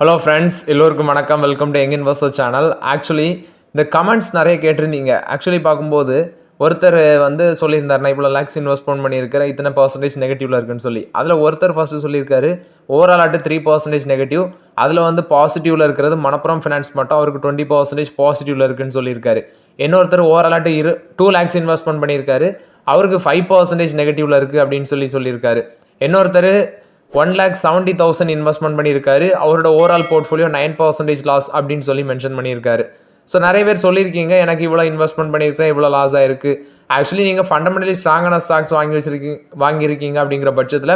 Hello friends, எல்லோருக்கும் வணக்கம். Welcome to young investor channel. Actually இந்த கமெண்ட்ஸ் நிறைய கேட்டிருந்தீங்க. ஆக்சுவலி பார்க்கும்போது ஒருத்தர் சொல்லியிருந்தார், நான் இவ்வளோ லேக்ஸ் இன்வெஸ்ட்மெண்ட் பண்ணியிருக்கிறேன், இத்தனை பர்சன்டேஜ் நெகட்டிவ்ல இருக்குன்னு சொல்லி. அதில் ஒருத்தர் ஃபர்ஸ்ட் சொல்லியிருக்காரு ஓவரால் ஆட்டு 3% நெகட்டிவ், அதில் பாசிட்டிவ்ல இருக்கிறது மணப்புரம் ஃபினான்ஸ் மட்டும், அவருக்கு 20% பாசிட்டிவ்ல இருக்குன்னு சொல்லியிருக்காரு. இன்னொருத்தர் ஓவரால் ஆட்டு 2 லேக்ஸ் இன்வெஸ்ட்மெண்ட் பண்ணியிருக்காரு, அவருக்கு 5% நெகட்டிவ்ல இருக்குது அப்படின்னு சொல்லியிருக்காரு. இன்னொருத்தர் 1,70,000 இன்வெஸ்ட்மெண்ட் பண்ணியிருக்காரு, அவரோட ஓவரால் போர்ட்ஃபோலியோ 9% லாஸ் அப்படின்னு சொல்லி மென்ஷன் பண்ணியிருக்காரு. ஸோ நிறைய பேர் சொல்லியிருக்கீங்க எனக்கு இவ்வளோ இன்வெஸ்ட்மெண்ட் பண்ணியிருக்கேன், இவ்வளோ லாஸ் ஆயிருக்கு. ஆக்சுவலி நீங்கள் ஃபண்டமெண்டலி ஸ்ட்ராங்கான ஸ்டாக்ஸ் வாங்கியிருக்கீங்க அப்படிங்கிற பட்சத்தில்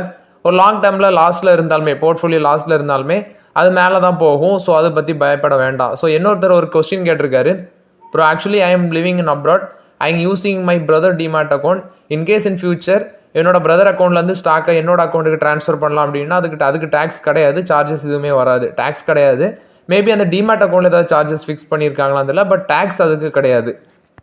ஒரு லாங் டேர்மில் லாஸில் இருந்தாலுமே, போர்ட்ஃபோலியோ லாஸில் இருந்தாலுமே அது மேலே தான் போகும். ஸோ அதை பற்றி பயப்பட வேண்டாம். ஸோ இன்னொருத்தர் ஒரு கொஸ்டின் கேட்டிருக்காரு, bro actually I am living in abroad, I am using my brother demat account, in case in future என்னோட பிரதர் அக்கௌண்ட்லேருந்து ஸ்டாக்கை என்னோட அக்கௌண்ட்டுக்கு ட்ரான்ஸ்ஃபர் பண்ணலாம் அப்படின்னா அதுக்கு டேக்ஸ் கிடையாது, சார்ஜஸ் எதுவுமே வராது, டேக்ஸ் கிடையாது. மேபி அந்த டிமேட் அக்கௌண்ட்டில் ஏதாவது சார்ஜஸ் ஃபிக்ஸ் பண்ணியிருக்காங்களா தெரியல, பட் டேக்ஸ் அதுக்கு கிடையாது.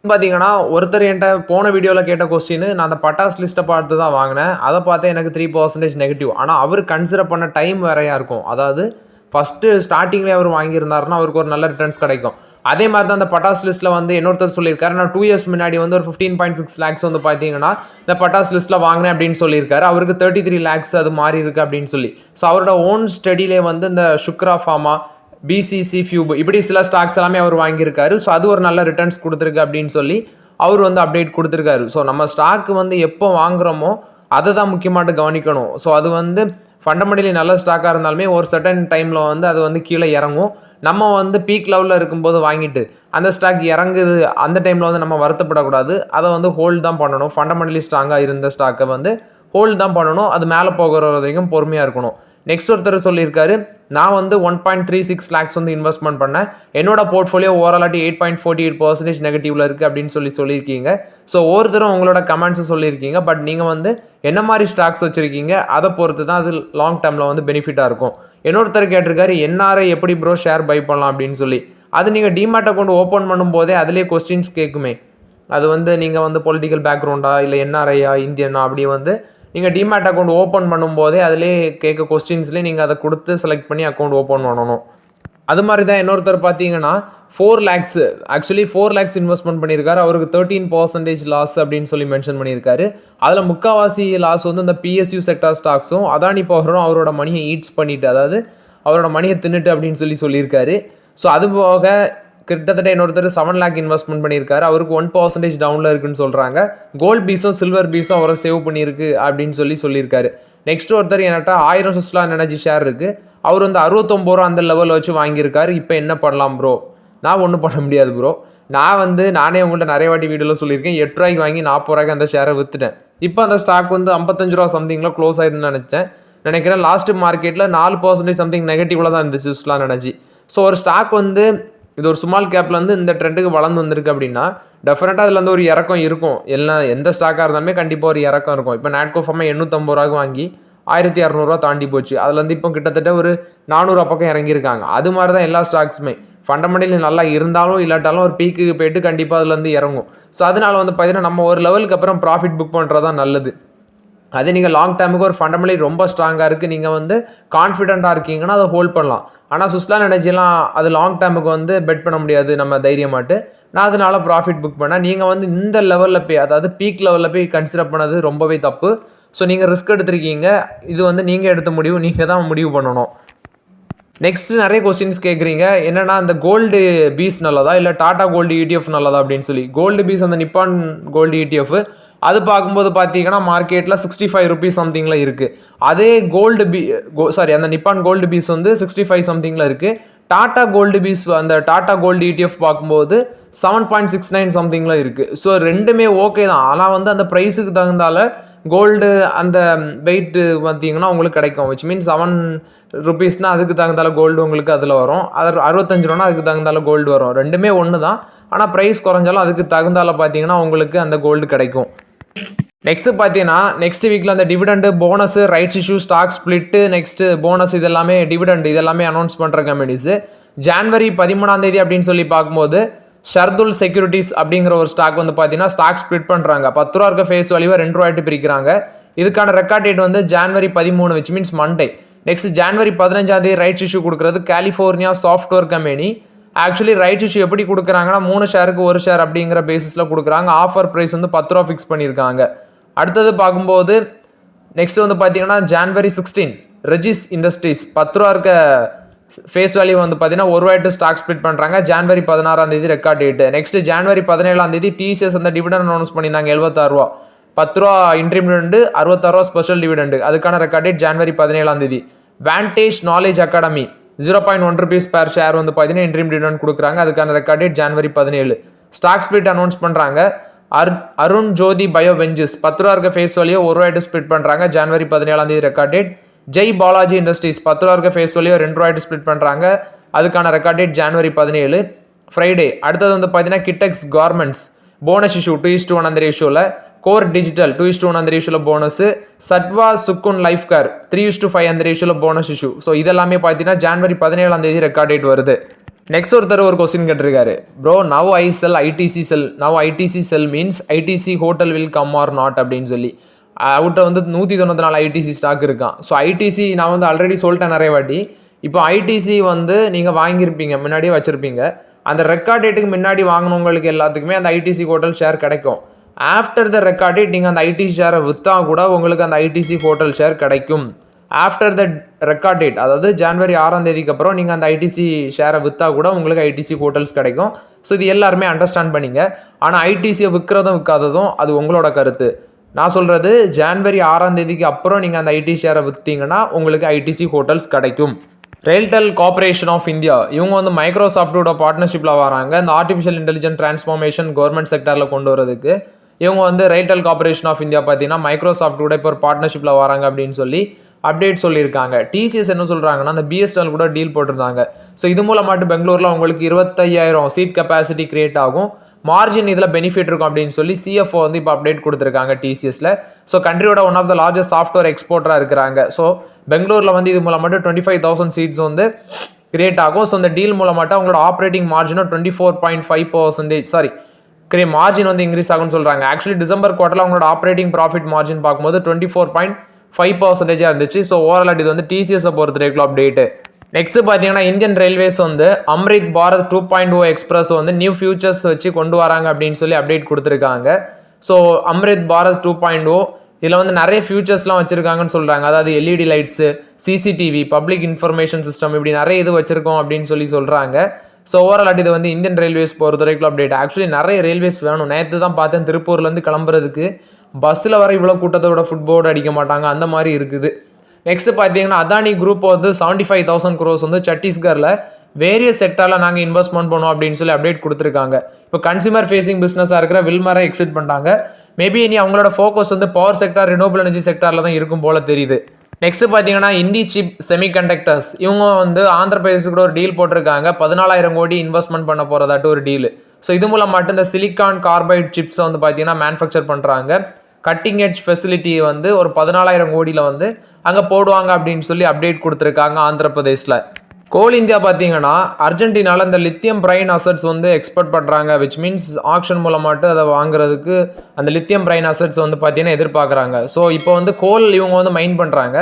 பார்த்தீங்கன்னா ஒருத்தர் என்கிட்ட போன வீடியோவில் கேட்ட கொஸ்டின், நான் அந்த பட்டாஸ் லிஸ்ட்டை பார்த்து தான் வாங்கினேன், அதை பார்த்து எனக்கு 3% நெகட்டிவ். ஆனால் அவர் கன்சிடர் பண்ண டைம் வேறையா இருக்கும். அதாவது ஃபஸ்ட்டு ஸ்டார்டிங்லேயே அவர் வாங்கியிருந்தாருன்னா அவருக்கு ஒரு நல்ல ரிட்டர்ன்ஸ் கிடைக்கும். அதே மாதிரி தான் அந்த பட்டாஸ் லிஸ்ட்டில் இன்னொருத்தர் சொல்லியிருக்காரு, நான் 2 years முன்னாடி ஒரு 15.6 lakhs பார்த்தீங்கன்னா இந்த பட்டாஸ் லிஸ்ட்டில் வாங்கினேன் அப்படின்னு சொல்லியிருக்காரு. அவருக்கு 33 lakhs அது மாறி இருக்கு அப்படின்னு சொல்லி. ஸோ அவரோட ஓன் ஸ்டடியிலே இந்த சுக்ரா ஃபார்மா, பிசிசி ஃபியூப், இப்படி சில ஸ்டாக்ஸ் எல்லாமே அவர் வாங்கியிருக்காரு. ஸோ அது ஒரு நல்ல ரிட்டர்ன்ஸ் கொடுத்துருக்கு அப்படின்னு சொல்லி அவர் அப்டேட் கொடுத்துருக்காரு. ஸோ நம்ம ஸ்டாக் எப்போ வாங்குறோமோ அதை தான் முக்கியமாட்டு கவனிக்கணும். ஸோ அது ஃபண்டமெண்டலி நல்ல ஸ்டாக்காக இருந்தாலுமே ஒரு சர்டன் டைமில் அது கீழே இறங்கும். நம்ம பீக் லெவலில் இருக்கும்போது வாங்கிட்டு அந்த ஸ்டாக் இறங்குது, அந்த டைமில் நம்ம வருத்தப்படக்கூடாது. அதை ஹோல்ட் தான் பண்ணணும். ஃபண்டமெண்டலி ஸ்ட்ராங்காக இருந்த ஸ்டாக்கை ஹோல்ட் தான் பண்ணணும். அது மேலே போகிற வரைக்கும் பொறுமையாக இருக்கணும். நெக்ஸ்ட் ஒருத்தர் சொல்லியிருக்காரு, நான் 1.36 lakhs இன்வெஸ்ட்மெண்ட் பண்ணேன், என்னோட போர்ட்ஃபோலியோ ஓவராலாட்டி 8.48% நெகட்டிவ்ல இருக்குது அப்படின்னு சொல்லியிருக்கீங்க. ஸோ ஒருத்தரும் உங்களோட கமெண்ட்ஸை சொல்லியிருக்கீங்க. பட் நீங்கள் என்ன மாதிரி ஸ்டாக்ஸ் வச்சுருக்கீங்க அதை பொறுத்து தான் அது லாங் டேர்மில் பெனிஃபிட்டாக இருக்கும். இன்னொருத்தர் கேட்டிருக்காரு, என்ஆர்ஐ எப்படி ப்ரோ ஷேர் பை பண்ணலாம் அப்படின்னு சொல்லி. அது நீங்கள் டிமேட் அக்கௌண்ட் ஓப்பன் பண்ணும்போதே அதிலே கொஸ்டின்ஸ் கேட்குமே. அது நீங்கள் பொலிட்டிக்கல் பேக்ரவுண்டா இல்லை என்ஆர்ஐயா இந்தியனா, அப்படி நீங்கள் டிமேட் அக்கௌண்ட் ஓப்பன் பண்ணும்போதே அதிலே கேட்க கொஸ்டின்ஸ்லேயே நீங்கள் அதை கொடுத்து செலக்ட் பண்ணி அக்கௌண்ட் ஓப்பன் பண்ணணும். அது மாதிரி தான் இன்னொருத்தர் பார்த்தீங்கன்னா 4 lakhs, ஆக்சுவலி 4 lakhs இன்வெஸ்ட்மெண்ட் பண்ணியிருக்காரு, அவருக்கு 13% லாஸ் அப்படின்னு சொல்லி மென்ஷன் பண்ணியிருக்காரு. அதில் முக்கால்வாசி லாஸ் இந்த பிஎஸ்யூ செக்டார் ஸ்டாக்ஸும் அதானி பவரும் அவரோட மணியை ஈட்ஸ் பண்ணிட்டு, அதாவது அவரோட மணியை தின்னுட்டு அப்படின்னு சொல்லியிருக்காரு. ஸோ அது போக கிட்டத்தட்ட இன்னொருத்தர் 7 lakh இன்வெஸ்ட்மெண்ட் பண்ணியிருக்காரு, அவருக்கு 1% டவுனில் இருக்குன்னு சொல்கிறாங்க. கோல்ட் பீஸும் சில்வர் பீஸும் அவரை சேவ் பண்ணியிருக்கு அப்படின்னு சொல்லியிருக்காரு. நெக்ஸ்ட் ஒருத்தர் என்கிட்ட 1000 சுஸ்லான் எனர்ஜி ஷேர் இருக்குது, அவர் 69 ரூபா அந்த லெவலில் வச்சு வாங்கியிருக்காரு. இப்போ என்ன பண்ணலாம் ப்ரோ? நான் ஒன்றும் பண்ண முடியாது ப்ரோ. நானே உங்கள்கிட்ட நிறைய வாட்டி வீடியோவில் சொல்லியிருக்கேன், 8 ரூபாய்க்கு வாங்கி 40 ரூபாய்க்கு அந்த ஷேரை விற்றுட்டேன். இப்போ அந்த ஸ்டாக் 55 ரூபா சம்திங்கில் க்ளோஸ் ஆயிருன்னு நினைக்கிறேன். லாஸ்ட் மார்க்கெட்டில் 4% சம்திங் நெகட்டிவ்ல தான் இருந்துச்சு சுஸ்லான் எனர்ஜி. ஸோ ஒரு ஸ்டாக் இது ஒரு ஸ்மால் கேப்லேருந்து இந்த ட்ரெண்டுக்கு வளர்ந்து வந்திருக்கு அப்படின்னா டெஃபினட்டாக அதில் ஒரு இறக்கம் இருக்கும். எந்த ஸ்டாக்காக இருந்தாலுமே கண்டிப்பாக ஒரு இறக்கம் இருக்கும். இப்போ நாட்கோ ஃபார்மா 850 ரூபாய்க்கு வாங்கி 1200 தாண்டி போச்சு. அதுலேருந்து இப்போ கிட்டத்தட்ட ஒரு 400 பக்கம் இறங்கியிருக்காங்க. அது மாதிரி தான் எல்லா ஸ்டாக்ஸுமே ஃபண்டமெண்டலி நல்லா இருந்தாலும் இல்லாட்டாலும் ஒரு பீக்கு போயிட்டு கண்டிப்பாக அதுலேருந்து இறங்கும். ஸோ அதனால பார்த்தீங்கன்னா நம்ம ஒரு லெவலுக்கு அப்புறம் ப்ராஃபிட் புக் பண்ணுறது தான் நல்லது. அது நீங்கள் லாங் டேர்முக்கு ஒரு ஃபண்டமெண்டலி ரொம்ப ஸ்ட்ராங்காக இருக்குது, நீங்கள் கான்ஃபிடென்ட்டாக இருக்கீங்கன்னா அதை ஹோல்ட் பண்ணலாம். ஆனால் சுஸ்லான் எனர்ஜிலாம் அது லாங் டேர்முக்கு பெட் பண்ண முடியாது நம்ம தைரியமாட்டு. நான் அதனால ப்ராஃபிட் புக் பண்ணேன். நீங்கள் இந்த லெவலில் போய், அதாவது பீக் லெவலில் போய் கன்சிடர் பண்ணது ரொம்பவே தப்பு. ஸோ நீங்கள் ரிஸ்க் எடுத்திருக்கீங்க. இது நீங்கள் எடுத்த முடிவு, நீங்கள் தான் முடிவு பண்ணணும். நெக்ஸ்ட் நிறைய கொஸ்டின்ஸ் கேட்குறீங்க, என்னென்னா அந்த கோல்டு பீஸ் நல்லதா இல்லை டாடா கோல்டு இடிஎஃப் நல்லதா அப்படின்னு சொல்லி. கோல்டு பீஸ் அந்த நிப்பான் கோல்டு இடிஎஃப் அது பார்க்கும்போது பார்த்தீங்கன்னா மார்க்கெட்டில் 65 rupees சம்திங்கில் இருக்குது. அதே அந்த நிப்பான் கோல்டு பீஸ் 65 சம்திங்கில் இருக்குது. டாடா கோல்டு பீஸ், அந்த டாடா கோல்டு இடிஎஃப் பார்க்கும்போது 7.69 சம்திங்கில் இருக்குது. ஸோ ரெண்டுமே ஓகே தான். ஆனால் அந்த ப்ரைஸுக்கு தகுந்தால கோல்டு அந்த வெயிட்டு பார்த்தீங்கன்னா உங்களுக்கு கிடைக்கும். விச் மீன்ஸ் 7 rupeesனால் அதுக்கு தகுந்தால கோல்டு உங்களுக்கு அதில் வரும். அது 65 ரூபானா அதுக்கு தகுந்தால கோல்டு வரும். ரெண்டுமே ஒன்று தான். ஆனால் ப்ரைஸ் குறைஞ்சாலும் அதுக்கு தகுந்தால பார்த்தீங்கன்னா உங்களுக்கு அந்த கோல்டு கிடைக்கும். நெக்ஸ்ட் பார்த்தீங்கன்னா நெக்ஸ்ட் வீக்கில் அந்த dividend, bonus, rights issue, stock split, next bonus, இதெல்லாமே டிவிடெண்ட் இதெல்லாமே அனௌன்ஸ் பண்ணுற கம்பெனிஸு. ஜான்வரி 13 அப்படின்னு சொல்லி பார்க்கும்போது ஷர்துல் செக்யூரிட்டிஸ் அப்படிங்கிற ஒரு ஸ்டாக் பார்த்தீங்கன்னா ஸ்டாக் ஸ்பிளிட் பண்ணுறாங்க. 10 ரூபா இருக்க ஃபேஸ் வேல்யூவை 2 ரூபாய்ட்டு பிரிக்கிறாங்க. இதுக்கான record date January 13, which means Monday. Next ஜனவரி 15 ரைட்ஸ் இஷ்யூ கொடுக்குறது California software company. Actually rights issue எப்படி கொடுக்குறாங்கன்னா 3 ஷேருக்கு 1 ஷேர் அப்படிங்கிற பேசிஸில் கொடுக்குறாங்க. ஆஃபர் ப்ரைஸ் வந்து 10 ரூபா ஃபிக்ஸ் பண்ணியிருக்காங்க. அடுத்தது பார்க்கும்போது நெக்ஸ்ட் வந்து பார்த்தீங்கன்னா ஜனவரி 16 ரெஜிஸ் இண்டஸ்ட்ரீஸ் 10 ரூபா இருக்க ஃபேஸ் வேல்யூ வந்து பார்த்தீங்கன்னா 1 ரூபாய்ட்டு ஸ்டாக் ஸ்பிளிட் பண்ணுறாங்க. ஜனவரி 16 ரெக்கார்ட் டேட். நெக்ஸ்ட் ஜனவரி 17 டிசிஎஸ் அந்த டிவிடன் அனௌன்ஸ் பண்ணியிருந்தாங்க 76 ரூபா, 10 ரூபா இன்ட்ரீம் டிவிடெண்ட், 66 ரூபா ஸ்பெஷல் டிவிடெண்ட். அதுக்கான ரெக்கார்ட் டேட் ஜனவரி 17. வேண்டேஜ் நாலேஜ் அகாடமி 0.1 rupees பேர் ஷேர் வந்து பார்த்தீங்கன்னா இன்ட்ரீம் டிவிடெண்ட் கொடுக்குறாங்க. அதுக்கான ரெக்கார்ட் டேட் ஜனவரி 17. ஸ்டாக் ஸ்பிளிட் அனௌன்ஸ் பண்ணுறாங்க. அருண் ஜோதி பயோ வெஞ்சர்ஸ் 10 ரூபா இருக்க ஃபேஸ் வேல்யூ 1 ரூபாய்ட்டு ஸ்பிளிட் பண்ணுறாங்க. ஜனவரி 17 record date. Jai Balaji industries 10 ரூபா இருக்க ஃபேஸ் வேல்யூ 2 ரூபாய்ட்டு ஸ்பிளிட் பண்ணுறாங்க. அதுக்கான ரெக்கார்ட் டேட் ஜனவரி 17 ஃப்ரைடே. அடுத்தது வந்து பார்த்தீங்கன்னா கிட்டெக்ஸ் கார்மெண்ட்ஸ் போனஸ் இஷ்யூ 2:1 அந்த ரேஷியோவில். கோர் டிஜிட்டல் 2:1 அந்த ரேஷியோவில் போனஸ். சட்வா சுக்குன் லைஃப் கேர் 3:5 அந்த ரேஷியோவில் போனஸ் இஷ்யூ. ஸோ இதெல்லாமே பார்த்தீங்கன்னா ஜனவரி 17 ரெக்கார்ட் டேட் வருது. நெக்ஸ்ட் ஒருத்தர் ஒரு கொஸ்டின் கேட்டிருக்காரு, bro now I sell ITC sell, now ITC sell means ITC hotel will come or not அப்படின்னு சொல்லி. அவர்கிட்ட வந்து 194 ஐடிசி ஸ்டாக் இருக்கான். ஸோ ஐடிசி நான் வந்து ஆல்ரெடி சொல்லிட்டேன் நிறைய வாட்டி. இப்போ ஐடிசி வந்து நீங்கள் வாங்கியிருப்பீங்க, முன்னாடியே வச்சுருப்பீங்க. அந்த ரெக்கார்ட் டேட்டுக்கு முன்னாடி வாங்கினவங்களுக்கு எல்லாத்துக்குமே அந்த ஐடிசி ஹோட்டல் ஷேர் கிடைக்கும். ஆஃப்டர் த ரெக்கார்ட் டேட் நீங்கள் அந்த ஐடிசி ஷேரை விற்றா கூட உங்களுக்கு அந்த ஐடிசி ஹோட்டல் ஷேர் கிடைக்கும். ஆஃப்டர் த ரெக்கார்ட் டேட், அதாவது ஜனவரி 6 அப்புறம் நீங்கள் அந்த ஐடிசி ஷேரை விற்றா கூட உங்களுக்கு ஐடிசி ஹோட்டல்ஸ் கிடைக்கும். ஸோ இது எல்லாருமே அண்டர்ஸ்டாண்ட் பண்ணிங்க. ஆனால் ஐடிசியை விற்கிறதும் விற்காததும் அது உங்களோட கருத்து. நான் சொல்கிறது ஜனவரி 6 அப்புறம் நீங்கள் அந்த ஐடி ஷேரை விற்றீங்கன்னா உங்களுக்கு ஐடிசி ஹோட்டல்ஸ் கிடைக்கும். ரெயில்டெல் கார்பரேஷன் ஆஃப் இந்தியா இவங்க வந்து மைக்ரோசாஃப்டோட பார்ட்னர்ஷிப்பில் வராங்க. இந்த ஆர்டிஃபிஷியல் இன்டெலிஜென்ட் டிரான்ஸ்ஃபார்மேஷன் கவர்மெண்ட் செக்டரில் கொண்டு வரதுக்கு. இவங்க வந்து ரெயில்டெல் கார்பரேஷன் ஆஃப் இந்தியா பார்த்தீங்கன்னா மைக்ரோசாஃப்டோட இப்போ ஒரு பார்ட்னர்ஷிப்பில் வராங்க அப்படின்னு சொல்லி அப்டேட் சொல்லியிருக்காங்க. டிசிஎஸ் என்ன சொல்கிறாங்கன்னா அந்த பிஎஸ்என்எல் கூட டீல் போட்டிருந்தாங்க. ஸோ இது மூலமாட்டு பெங்களூரில் உங்களுக்கு 25,000 சீட் கெப்பாசிட்டி கிரியேட் ஆகும். மார்ஜின் இதில் பெனிஃபிட் இருக்கும் அப்படின்னு சொல்லி சிஎஃப்ஓ வந்து இப்போ அப்டேட் கொடுத்துருக்காங்க டிசிஎஸ்ல. ஸோ கண்ட்ரியோட one of the largest software எக்ஸ்போர்ட்டராக இருக்கிறாங்க. ஸோ பெங்களூரில் வந்து இது மூலமாட்டு 25,000 சீட்ஸ் வந்து கிரியேட் ஆகும். ஸோ இந்த டீல் மூலமாட்டு அவங்களோட ஆப்ரேட்டிங் மார்ஜினும் 24.5% மார்ஜின் வந்து இன்க்ரீஸ் ஆகும்னு சொல்கிறாங்க. ஆக்சுவலி டிசம்பர் குவார்ட்டரில் அவங்களோட ஆப்ரேட்டிங் ப்ராஃபிட் மார்ஜின் பார்க்கும்போது 24.5% இருந்துச்சு. ஸோ ஓவரால் இது வந்து டிசிஎஸை பொறுத்த வரைக்கும் அப்டேட்டு. நெக்ஸ்ட் பார்த்தீங்கன்னா இந்தியன் ரயில்வேஸ் வந்து அம்ரித் பாரத் 2.0 எக்ஸ்பிரஸ் வந்து நியூ ஃபியூச்சர்ஸ் வச்சு கொண்டு வராங்க அப்படின்னு சொல்லி அப்டேட் கொடுத்துருக்காங்க. ஸோ அம்ரித் பாரத் 2.0 இதில் வந்து நிறைய ஃபியூச்சர்ஸ்லாம் வச்சுருக்காங்கன்னு சொல்கிறாங்க. அதாவது LED lights, CCTV, public information system, இப்படி நிறைய இது வச்சுருக்கோம் அப்படின்னு சொல்லி சொல்கிறாங்க. ஸோ ஓவரால் இது வந்து இந்தியன் ரயில்வேஸ் பொறுத்த வரைக்கும் அப்டேட். ஆக்சுவலி நிறைய ரயில்வேஸ் வேணும். நேற்று தான் பார்த்தேன் திருப்பூர்லேருந்து கிளம்புறதுக்கு பஸ்ஸில் வர இவ்வளோ கூட்டத்தை விட ஃபுட்போர்டு அடிக்க மாட்டாங்க, அந்த மாதிரி இருக்குது. நெக்ஸ்ட் பார்த்தீங்கன்னா அதானி குரூப் வந்து 75,000 crores வந்து சத்தீஸ்கரில் வேரியஸ் செக்டரில் நாங்கள் இன்வெஸ்ட்மெண்ட் பண்ணுவோம் அப்படின்னு சொல்லி அப்டேட் கொடுத்துருக்காங்க. இப்போ கன்சூமர் ஃபேஸிங் பிஸ்னஸாக இருக்கிற வில்மரை எக்ஸிட் பண்ணிட்டாங்க. மேபி இனி அவங்களோட ஃபோக்கஸ் வந்து பவர் செக்டர், ரினோபிள் எனர்ஜி செக்டரில் தான் இருக்கும் போல தெரியுது. நெக்ஸ்ட் பார்த்தீங்கன்னா இண்டி சிப் செமிகண்டக்டர்ஸ் இவங்க வந்து ஆந்திர பிரதேஷ் கூட ஒரு டீல் போட்டிருக்காங்க. 14,000 கோடி இன்வெஸ்ட்மெண்ட் பண்ண போகிறதாட்டு ஒரு டீல். ஸோ இது மூலம் மட்டும் இந்த சிலிக்கான் கார்பைட் சிப்ஸ் வந்து பார்த்தீங்கன்னா மேனுஃபேக்சர் பண்ணுறாங்க. கட்டிங் எட்ஜ் ஃபெசிலிட்டி வந்து ஒரு 14,000 கோடியில் வந்து அங்கே போடுவாங்க அப்படின்னு சொல்லி அப்டேட் கொடுத்துருக்காங்க ஆந்திர பிரதேஷில். கோல் இந்தியா பார்த்தீங்கன்னா அர்ஜென்டினாவில் இந்த லித்தியம் பிரைன் அசட்ஸ் வந்து எக்ஸ்போர்ட் பண்ணுறாங்க. விச் மீன்ஸ் ஆக்ஷன் மூலமாட்டு அதை வாங்குறதுக்கு அந்த லித்தியம் பிரைன் அசட்ஸ் வந்து பார்த்தீங்கன்னா எதிர்பார்க்குறாங்க. ஸோ இப்போ வந்து கோல் இவங்க வந்து மைன் பண்ணுறாங்க.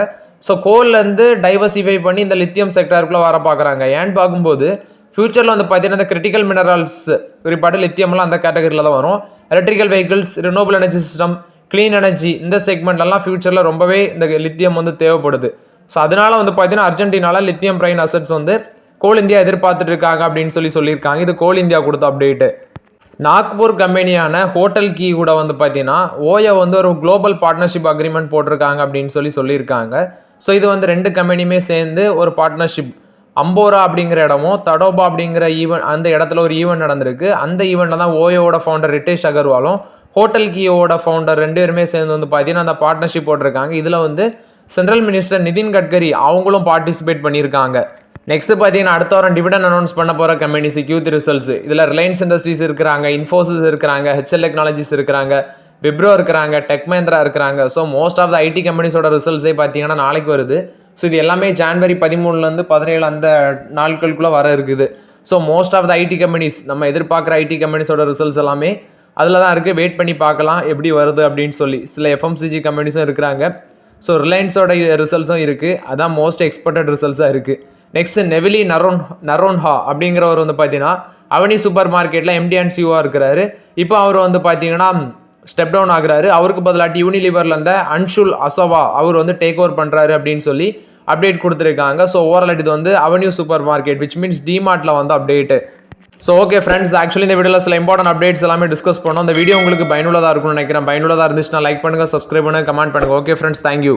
ஸோ கோல்லேருந்து டைவர்சிஃபை பண்ணி இந்த லித்தியம் செக்டருக்குள்ளே வர பார்க்குறாங்க. ஏன்னு பார்க்கும்போது ஃபியூச்சரில் வந்து பார்த்தீங்கன்னா இந்த கிரிட்டிக்கல் மினரல்ஸ் குறிப்பாட்டு லித்தியம்லாம் அந்த கேட்டகரியில் தான் வரும். Electrical vehicles, renewable energy system, clean energy, இந்த செக்மெண்ட்லாம் ஃபியூச்சரில் ரொம்பவே இந்த லித்தியம் வந்து தேவைப்படுது. ஸோ அதனால வந்து பார்த்தீங்கன்னா அர்ஜென்டினாவில் லித்தியம் பிரைன் அசட்ஸ் வந்து கோல் இந்தியா எதிர்பார்த்துட்டு இருக்காங்க அப்படின்னு சொல்லியிருக்காங்க. இது கோல் இந்தியா கொடுத்த அப்டேட்டு. நாக்பூர் கம்பெனியான ஹோட்டல் கீ கூட வந்து பார்த்தீங்கன்னா ஓயோ வந்து ஒரு குளோபல் பார்ட்னர்ஷிப் அக்ரிமெண்ட் போட்டிருக்காங்க அப்படின்னு சொல்லியிருக்காங்க. ஸோ இது வந்து 2 கம்பெனியுமே சேர்ந்து ஒரு பார்ட்னர்ஷிப். அம்போரா அப்படிங்கிற இடமும் தடோபா அப்படிங்கிற அந்த இடத்துல ஒரு ஈவெண்ட் நடந்திருக்கு. அந்த ஈவெண்ட்டில் தான் ஓயோட ஃபவுண்டர் ரிட்டேஷ் அகர்வாலும் ஹோட்டல் கீயோட ஃபவுண்டர் 2 பேருமே சேர்ந்து வந்து பார்த்தீங்கன்னா அந்த பார்ட்னர்ஷிப் போட்டிருக்காங்க. இதில் வந்து சென்ட்ரல் மினிஸ்டர் நிதின் கட்கரி அவங்களும் பார்ட்டிசிபேட் பண்ணியிருக்காங்க. நெக்ஸ்ட் பார்த்தீங்கன்னா அடுத்த வாரம் டிவிடன் அனௌன்ஸ் பண்ண போகிற கம்பெனிஸ் Q3 ரிசல்ட்ஸ். இதில் ரிலையன்ஸ் இண்டஸ்ட்ரீஸ் இருக்கிறாங்க, இன்ஃபோசிஸ் இருக்கிறாங்க, HL டெக்னாலஜிஸ் இருக்கிறாங்க, விப்ரோ இருக்கிறாங்க, டெக் மஹிந்திரா இருக்கிறாங்க. So most of the IT கம்பெனிஸோட ரிசல்ட்ஸே பார்த்தீங்கன்னா நாளைக்கு வருது. ஸோ இது எல்லாமே ஜனவரி 13 17 அந்த நாட்களுக்குள்ளே வர இருக்குது. So most of the IT companies நம்ம எதிர்பார்க்குற ஐடி கம்பெனிஸோட ரிசல்ட்ஸ் எல்லாமே அதில் தான் இருக்குது. வெயிட் பண்ணி பார்க்கலாம் எப்படி வருது அப்படின்னு சொல்லி. சில FMCG கம்பெனிஸும் இருக்கிறாங்க. ஸோ ரிலையன்ஸோட ரிசல்ட்ஸும் இருக்குது. அதான் மோஸ்ட் எக்ஸ்பெக்டட் ரிசல்ட்ஸாக இருக்குது. நெக்ஸ்ட் நெவிலி நரோன்ஹா அப்படிங்கிறவர் வந்து பார்த்தீங்கன்னா அவனி சூப்பர் மார்க்கெட்டில் எம்டி அண்ட் சிஓவாக இருக்கிறாரு. இப்போ அவர் வந்து பார்த்தீங்கன்னா ஸ்டெப் டவுன் ஆகுறாரு. அவருக்கு பதிலாட்டி யூனிலிவரில் இருந்த அன்ஷுல் அசோவா அவர் வந்து டேக் ஓவர் பண்ணுறாரு அப்படின்னு சொல்லி அப்டேட் கொடுத்துருக்காங்க. ஸோ ஓவரால் இது வந்து Avenue supermarket which means டிமார்ட்டில் வந்து update. So okay friends, actually இந்த வீடியோவில் சில இம்பார்ட்டன்ட் அப்டேட்ஸ் எல்லாமே டிஸ்கஸ் பண்ணோம். இந்த வீடியோ உங்களுக்கு பயனுள்ளதாக இருக்கும்னு நினைக்கிறேன். பயனுள்ளதாக இருந்துச்சுன்னா லைக் பண்ணுங்கள், சப்ஸ்கிரைப் பண்ணுங்கள், கமெண்ட் பண்ணுங்கள். Okay friends, thank you.